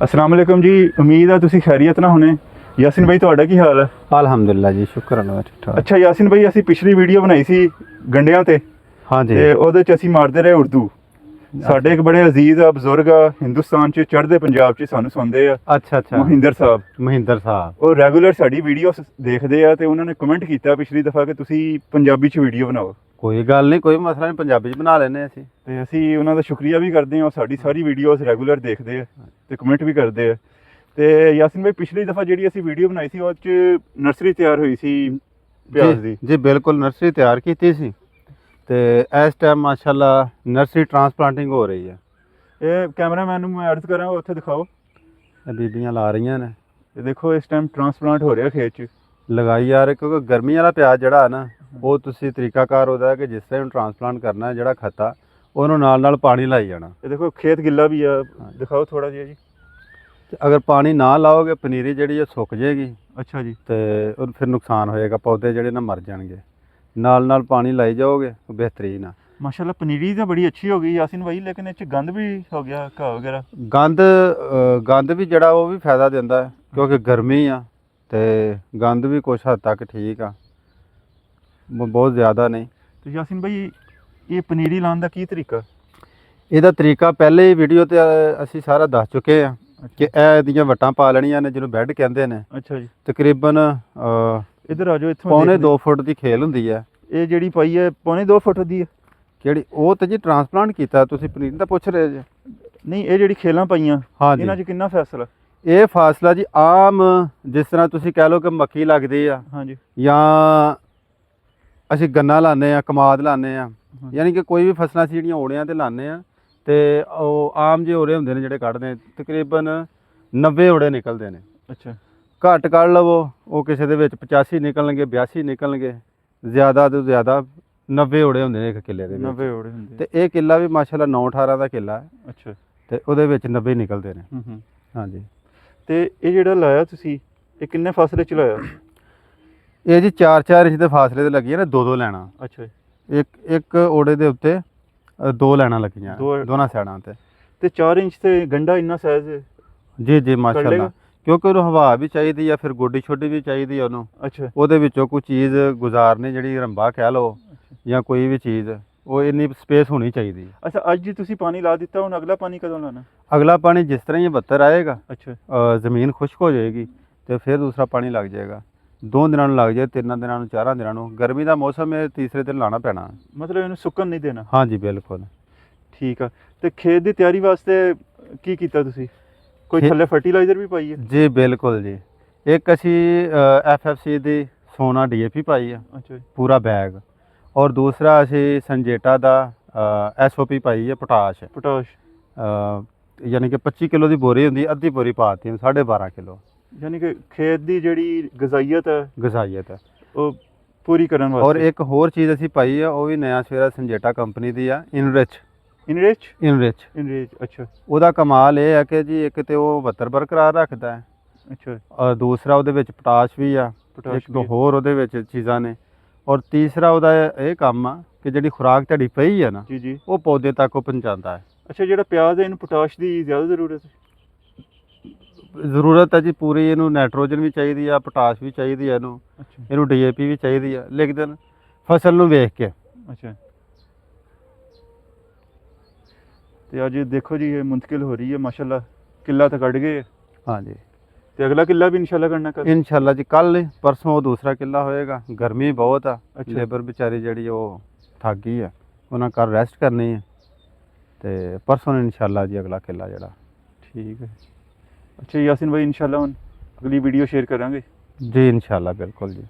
अस्सलाम वालेकुम जी। उम्मीद है तुसी खैरियत ना होने। यासिन भाई ਤੁਹਾਡਾ ਕੀ ਹਾਲ ਹੈ? ਅਲਹਮਦੁਲਿਲਾ ਜੀ, ਸ਼ੁਕਰ ਅल्लाह ਦਾ, ਠੀਕ ਠਾਕ। ਅੱਛਾ ਯਾਸਿਨ ਭਾਈ, ਅਸੀਂ ਪਿਛਲੀ ਵੀਡੀਓ ਬਣਾਈ ਸੀ ਗੰਡਿਆਂ ਤੇ ਹਾਂਜੀ ਤੇ ਉਹਦੇ ਚ ਅਸੀਂ ਮਾਰਦੇ ਰਹੇ ਉਰਦੂ। ਸਾਡੇ ਇੱਕ ਬੜੇ ਅਜ਼ੀਜ਼ ਆ ਬਜ਼ੁਰਗ ਆ ਹਿੰਦੁਸਤਾਨ ਚ ਚੜ੍ਹਦੇ ਪੰਜਾਬ ਚ ਸਾਨੂੰ ਸੁਣਦੇ ਆ। ਅੱਛਾ ਮਹਿੰਦਰ ਸਾਹਿਬ। ਮਹਿੰਦਰ ਸਾਹਿਬ ਉਹ ਰੈਗੂਲਰ ਸਾਡੀ ਵੀਡੀਓਸ ਦੇਖਦੇ ਆ ਤੇ ਉਹਨਾਂ ਨੇ ਕਮੈਂਟ ਕੀਤਾ ਪਿਛਲੀ ਦਫਾ ਕਿ ਤੁਸੀਂ ਪੰਜਾਬੀ ਚ ਵੀਡੀਓ ਬਣਾਓ। ਕੋਈ ਗੱਲ ਨਹੀਂ, ਕੋਈ ਮਸਲਾ ਨਹੀਂ, ਪੰਜਾਬੀ ਚ ਬਣਾ ਲੈਨੇ ਅਸੀਂ। ਤੇ ਅਸੀਂ ਉਹਨਾਂ ਦਾ ਸ਼ੁਕਰੀਆ ਵੀ ਕਰਦੇ ਹਾਂ। ਉਹ ਸਾਡੀ ਸਾਰੀ ਵੀਡੀਓਸ ਰੈਗੂਲਰ ਦੇਖਦੇ ਆ ਤੇ ਕਮੈਂਟ ਵੀ ਕਰਦੇ ਆ। ਤੇ ਯਾਸਿਨ ਭਾਈ, ਪਿਛਲੀ ਦਫਾ ਜਿਹੜੀ ਅਸੀਂ ਵੀਡੀਓ ਬਣਾਈ ਸੀ ਉਹ ਚ ਨਰਸਰੀ ਤਿਆਰ ਹੋਈ ਸੀ ਪਿਆਜ਼ ਦੀ। ਜੀ ਬਿਲਕੁਲ, ਨਰਸਰੀ ਤਿਆਰ ਕੀਤੀ ਸੀ ਤੇ ਇਸ ਟਾਈਮ ਮਾਸ਼ਾਅੱਲਾ ਨਰਸਰੀ ਟ੍ਰਾਂਸਪਲਾਂਟਿੰਗ ਹੋ ਰਹੀ ਹੈ। ਇਹ ਕੈਮਰਾਮੈਨ ਨੂੰ ਮੈਂ ਅਰਜ਼ ਕਰਾਂ ਉੱਥੇ ਦਿਖਾਓ। ਇਹ ਬੀਬੀਆਂ ਲਾ ਰਹੀਆਂ ਨੇ। ਇਹ ਦੇਖੋ ਇਸ ਟਾਈਮ ਟ੍ਰਾਂਸਪਲਾਂਟ ਹੋ ਰਿਹਾ ਖੇਤ 'ਚ। ਲਗਾਈ ਯਾਰ, ਕਿਉਂਕਿ ਗਰਮੀ ਵਾਲਾ ਪਿਆਜ਼ ਜਿਹੜਾ ਹੈ ਨਾ, ਉਹ ਤੁਸੀਂ ਤਰੀਕਾਕਾਰ ਉਹਦਾ ਹੈ ਕਿ ਜਿਸ ਤਰ੍ਹਾਂ ਟ੍ਰਾਂਸਪਲਾਂਟ ਕਰਨਾ ਹੈ ਜਿਹੜਾ ਖੱਤਾ, ਉਹਨੂੰ ਨਾਲ ਨਾਲ ਪਾਣੀ ਲਾਈ ਜਾਣਾ। ਇਹ ਦੇਖੋ ਖੇਤ ਗਿੱਲਾ ਵੀ ਆ, ਦਿਖਾਓ ਥੋੜਾ ਜਿਹਾ ਜੀ। ਤੇ ਅਗਰ ਪਾਣੀ ਨਾ ਲਾਓਗੇ ਪਨੀਰੀ ਜਿਹੜੀ ਉਹ ਸੁੱਕ ਜਾਏਗੀ। ਅੱਛਾ ਜੀ। ਤੇ ਉਹ ਫਿਰ ਨੁਕਸਾਨ ਹੋਏਗਾ, ਪੌਦੇ ਜਿਹੜੇ ਨਾ ਮਰ ਜਾਣਗੇ। ਨਾਲ ਨਾਲ ਪਾਣੀ ਲਾਈ ਜਾਓਗੇ ਬਿਹਤਰੀਨ ਆ। ਮਾਸ਼ਾਅੱਲਾ ਪਨੀਰੀ ਤਾਂ ਬੜੀ ਅੱਛੀ ਹੋ ਗਈ ਯਾਸਿਨ ਭਾਈ, ਲੇਕਿਨ ਇਹ 'ਚ ਗੰਦ ਵੀ ਹੋ ਗਿਆ, ਘਾਹ ਵਗੈਰਾ। ਗੰਦ ਵੀ ਜਿਹੜਾ ਉਹ ਵੀ ਫਾਇਦਾ ਦਿੰਦਾ ਹੈ, ਕਿਉਂਕਿ ਗਰਮੀ ਆ ਤੇ ਗੰਦ ਵੀ ਕੁਛ ਹੱਦ ਤੱਕ ਠੀਕ ਆ, ਬਹੁਤ ਜ਼ਿਆਦਾ ਨਹੀਂ। ਤੇ ਯਾਸਿਨ ਭਾਈ, ਇਹ ਪਨੀਰੀ ਲਾਉਣ ਦਾ ਕੀ ਤਰੀਕਾ? ਇਹਦਾ ਤਰੀਕਾ ਪਹਿਲੇ ਹੀ ਵੀਡੀਓ ਤੇ ਅਸੀਂ ਸਾਰਾ ਦੱਸ ਚੁੱਕੇ ਆ ਕਿ ਇਹ ਇਹਦੀਆਂ ਵੱਟਾਂ ਪਾ ਲੈਣੀਆਂ ਨੇ, ਜਿਹਨੂੰ ਬੈੱਡ ਕਹਿੰਦੇ ਨੇ। ਅੱਛਾ ਜੀ। ਤਕਰੀਬਨ ਇੱਧਰ ਆ ਜਾਓ, ਇੱਥੋਂ ਪੌਣੇ 2 ਫੁੱਟ ਦੀ ਖੇਲ ਹੁੰਦੀ ਹੈ। ਇਹ ਜਿਹੜੀ ਪਾਈ ਹੈ ਪੌਣੇ 2 ਫੁੱਟ ਦੀ ਹੈ। ਕਿਹੜੀ? ਉਹ ਤਾਂ ਜੀ ਟ੍ਰਾਂਸਪਲਾਂਟ ਕੀਤਾ, ਤੁਸੀਂ ਪਨੀਰ ਦਾ ਪੁੱਛ ਰਹੇ ਜੇ। ਨਹੀਂ, ਇਹ ਜਿਹੜੀ ਖੇਲਾਂ ਪਾਈਆਂ ਹਾਂਜੀ, ਇਹਨਾਂ 'ਚ ਕਿੰਨਾ ਫਾਸਲਾ? ਇਹ ਫਾਸਲਾ ਜੀ ਆਮ ਜਿਸ ਤਰ੍ਹਾਂ ਤੁਸੀਂ ਕਹਿ ਲਓ ਕਿ ਮੱਕੀ ਲੱਗਦੀ ਆ, ਹਾਂਜੀ, ਜਾਂ ਅਸੀਂ ਗੰਨਾ ਲਾਉਂਦੇ ਆ, ਕਮਾਦ ਲਾਉਂਦੇ ਆ, ਯਾਨੀ ਕਿ ਕੋਈ ਵੀ ਫਸਲਾਂ ਅਸੀਂ ਜਿਹੜੀਆਂ ਓੜਿਆਂ ਤੇ ਲਾਉਂਦੇ ਆ, ਤੇ ਉਹ ਆਮ ਜਿਹੇ ਓੜੇ ਹੁੰਦੇ ਨੇ ਜਿਹੜੇ ਕੱਢਦੇ, ਤਕਰੀਬਨ 90 ਓੜੇ ਨਿਕਲਦੇ ਨੇ। ਅੱਛਾ। ਘੱਟ ਕੱਢ ਲਵੋ ਉਹ ਕਿਸੇ ਦੇ ਵਿੱਚ 85 ਨਿਕਲਣਗੇ, 82 ਨਿਕਲਣਗੇ, ਜ਼ਿਆਦਾ ਤੋਂ ਜ਼ਿਆਦਾ 90 ਓੜੇ ਹੁੰਦੇ ਨੇ ਇੱਕ ਕਿੱਲੇ ਦੇ ਵਿੱਚ। 90 ਓੜੇ ਹੁੰਦੇ। ਤੇ ਇਹ ਕਿੱਲਾ ਵੀ ਮਾਸ਼ਾਅੱਲਾ 9-18 ਦਾ ਕਿੱਲਾ ਹੈ। ਅੱਛਾ। ਤੇ ਉਹਦੇ ਵਿੱਚ 90 ਨਿਕਲਦੇ ਨੇ। ਹੂੰ। ਹਾਂਜੀ। ਤੇ ਇਹ ਜਿਹੜਾ ਲਾਇਆ ਤੁਸੀਂ, ਇਹ ਕਿੰਨੇ ਫਾਸਲੇ 'ਚ ਲਾਇਆ? ਇਹ ਜੀ 4-4 ਇੰਚ ਦੇ ਫਾਸਲੇ ਤੇ ਲੱਗੀਆਂ ਨੇ, 2-2 ਲੈਣਾ। ਅੱਛਾ। ਇੱਕ ਓੜੇ ਦੇ ਉੱਤੇ 2 ਲੈਣਾ ਲੱਗੀਆਂ ਦੋਨਾਂ ਸਾਈਡਾਂ ਤੇ। ਤੇ 4 ਇੰਚ ਤੇ ਗੰਡਾ ਇੰਨਾ ਸਾਈਜ਼? ਜੀ ਮਾਸ਼ਾਅੱਲਾ, ਕਿਉਂਕਿ ਉਹਨੂੰ ਹਵਾ ਵੀ ਚਾਹੀਦੀ ਆ, ਫਿਰ ਗੋਡੀ ਛੋਡੀ ਵੀ ਚਾਹੀਦੀ ਆ ਉਹਨੂੰ। ਅੱਛਾ। ਉਹਦੇ ਉਹਦੇ ਵਿੱਚੋਂ ਕੋਈ ਚੀਜ਼ ਗੁਜ਼ਾਰਨੀ, ਜਿਹੜੀ ਰੰਬਾ ਕਹਿ ਲਓ ਜਾਂ ਕੋਈ ਵੀ ਚੀਜ਼, ਉਹ ਇੰਨੀ ਸਪੇਸ ਹੋਣੀ ਚਾਹੀਦੀ। ਅੱਛਾ, ਅੱਜ ਜੀ ਤੁਸੀਂ ਪਾਣੀ ਲਾ ਦਿੱਤਾ, ਹੁਣ ਅਗਲਾ ਪਾਣੀ ਕਦੋਂ ਲਾਣਾ? ਅਗਲਾ ਪਾਣੀ ਜਿਸ ਤਰ੍ਹਾਂ ਹੀ 72 ਆਏਗਾ, ਅੱਛਾ, ਜ਼ਮੀਨ ਖੁਸ਼ਕ ਹੋ ਜਾਏਗੀ ਤੇ ਫਿਰ ਦੂਸਰਾ ਪਾਣੀ ਲੱਗ ਜਾਏਗਾ। 2 ਦਿਨਾਂ ਨੂੰ ਲੱਗ ਜਾਏ, 3 ਦਿਨਾਂ ਨੂੰ, 4 ਦਿਨਾਂ ਨੂੰ। ਗਰਮੀ ਦਾ ਮੌਸਮ ਹੈ, ਤੀਸਰੇ ਦਿਨ ਲਾਣਾ ਪੈਣਾ। ਮਤਲਬ ਇਹਨੂੰ ਸੁੱਕਣ ਨਹੀਂ ਦੇਣਾ? ਹਾਂਜੀ ਬਿਲਕੁਲ। ਠੀਕ ਆ। ਤੇ ਖੇਤ ਦੀ ਤਿਆਰੀ ਵਾਸਤੇ ਕੀ ਕੀਤਾ ਤੁਸੀਂ? ਕੋਈ ਥੱਲੇ ਫਰਟੀਲਾਈਜ਼ਰ ਵੀ ਪਾਈ ਹੈ? ਜੀ ਬਿਲਕੁਲ ਜੀ। ਇੱਕ ਅਸੀਂ FFC ਦੀ ਸੋਨਾ DAP ਪਾਈ ਆ। ਅੱਛਾ ਜੀ। ਪੂਰਾ ਬੈਗ। ਔਰ ਦੂਸਰਾ ਅਸੀਂ ਸੰਜੇਟਾ ਦਾ SOP ਪਾਈ ਹੈ, ਪੋਟਾਸ਼। ਯਾਨੀ ਕਿ 25 ਕਿਲੋ ਦੀ ਬੋਰੀ ਹੁੰਦੀ, ਅੱਧੀ ਬੋਰੀ ਪਾਤੀ 12.5 ਕਿਲੋ। ਯਾਨੀ ਕਿ ਖੇਤ ਦੀ ਜਿਹੜੀ ਗਜ਼ਾਈਅਤ ਹੈ ਉਹ ਪੂਰੀ ਕਰਨ ਵਾਸਤੇ। ਔਰ ਇੱਕ ਹੋਰ ਚੀਜ਼ ਅਸੀਂ ਪਾਈ ਆ, ਉਹ ਵੀ ਨਵਾਂ ਸਵੇਰਾ ਸੰਜੇਟਾ ਕੰਪਨੀ ਦੀ ਆ, ਇਨਰਿਚ। ਅੱਛਾ। ਉਹਦਾ ਕਮਾਲ ਇਹ ਹੈ ਕਿ ਜੀ ਇੱਕ ਤੇ ਉਹ 72 ਬਰਕਰਾਰ ਰੱਖਦਾ ਹੈ। ਅੱਛਾ। ਔਰ ਦੂਸਰਾ ਉਹਦੇ ਵਿੱਚ ਪੋਟਾਸ਼ ਵੀ ਆ, ਇੱਕ ਦੋ ਹੋਰ ਉਹਦੇ ਵਿੱਚ ਚੀਜ਼ਾਂ ਨੇ। ਔਰ ਤੀਸਰਾ ਉਹਦਾ ਇਹ ਕੰਮ ਆ ਕਿ ਜਿਹੜੀ ਖੁਰਾਕ ਤੁਹਾਡੀ ਪਈ ਆ ਨਾ, ਜੀ, ਉਹ ਪੌਦੇ ਤੱਕ ਉਹ ਪਹੁੰਚਾਉਂਦਾ ਹੈ। ਅੱਛਾ, ਜਿਹੜਾ ਪਿਆਜ਼ ਹੈ ਇਹਨੂੰ ਪੋਟਾਸ਼ ਦੀ ਜ਼ਿਆਦਾ ਜ਼ਰੂਰਤ ਹੈ ਜੀ ਪੂਰੀ। ਇਹਨੂੰ ਨਾਈਟ੍ਰੋਜਨ ਵੀ ਚਾਹੀਦੀ ਆ, ਪੋਟਾਸ਼ ਵੀ ਚਾਹੀਦੀ ਆ, ਇਹਨੂੰ DAP ਵੀ ਚਾਹੀਦੀ ਆ, ਲੇਕਿਨ ਫਸਲ ਨੂੰ ਵੇਖ ਕੇ। ਅੱਛਾ। ਤੇ ਅੱਜ ਦੇਖੋ ਜੀ, ਇਹ ਮੁੰਤਕਿਲ ਹੋ ਰਹੀ ਹੈ ਮਾਸ਼ਾਅੱਲਾ। ਕਿੱਲਾ ਤਾਂ ਕੱਢ ਗਏ। ਹਾਂਜੀ। ਤੇ ਅਗਲਾ ਕਿੱਲਾ ਵੀ ਇਨਸ਼ਾਅੱਲਾ ਕਰਨਾ ਕੱਲ? ਇਨਸ਼ਾਅੱਲਾ ਜੀ, ਕੱਲ ਪਰਸੋਂ ਦੂਸਰਾ ਕਿੱਲਾ ਹੋਏਗਾ। ਗਰਮੀ ਬਹੁਤ ਆ, ਲੇਬਰ ਵਿਚਾਰੀ ਜਿਹੜੀ ਉਹ ਥੱਕ ਗਈ ਆ, ਉਹਨਾਂ ਘਰ ਰੈਸਟ ਕਰਨੀ ਹੈ। ਤੇ ਪਰਸੋਂ ਇਨਸ਼ਾਅੱਲਾ ਜੀ ਅਗਲਾ ਕਿੱਲਾ ਜਿਹੜਾ। ਠੀਕ ਹੈ। ਅੱਛਾ ਯਾਸਿਨ ਭਾਈ, ਇਨਸ਼ਾਅੱਲਾ ਹੁਣ ਅਗਲੀ ਵੀਡੀਓ ਸ਼ੇਅਰ ਕਰਾਂਗੇ। ਜੀ ਇਨਸ਼ਾਅੱਲਾ, ਬਿਲकुल ਜੀ।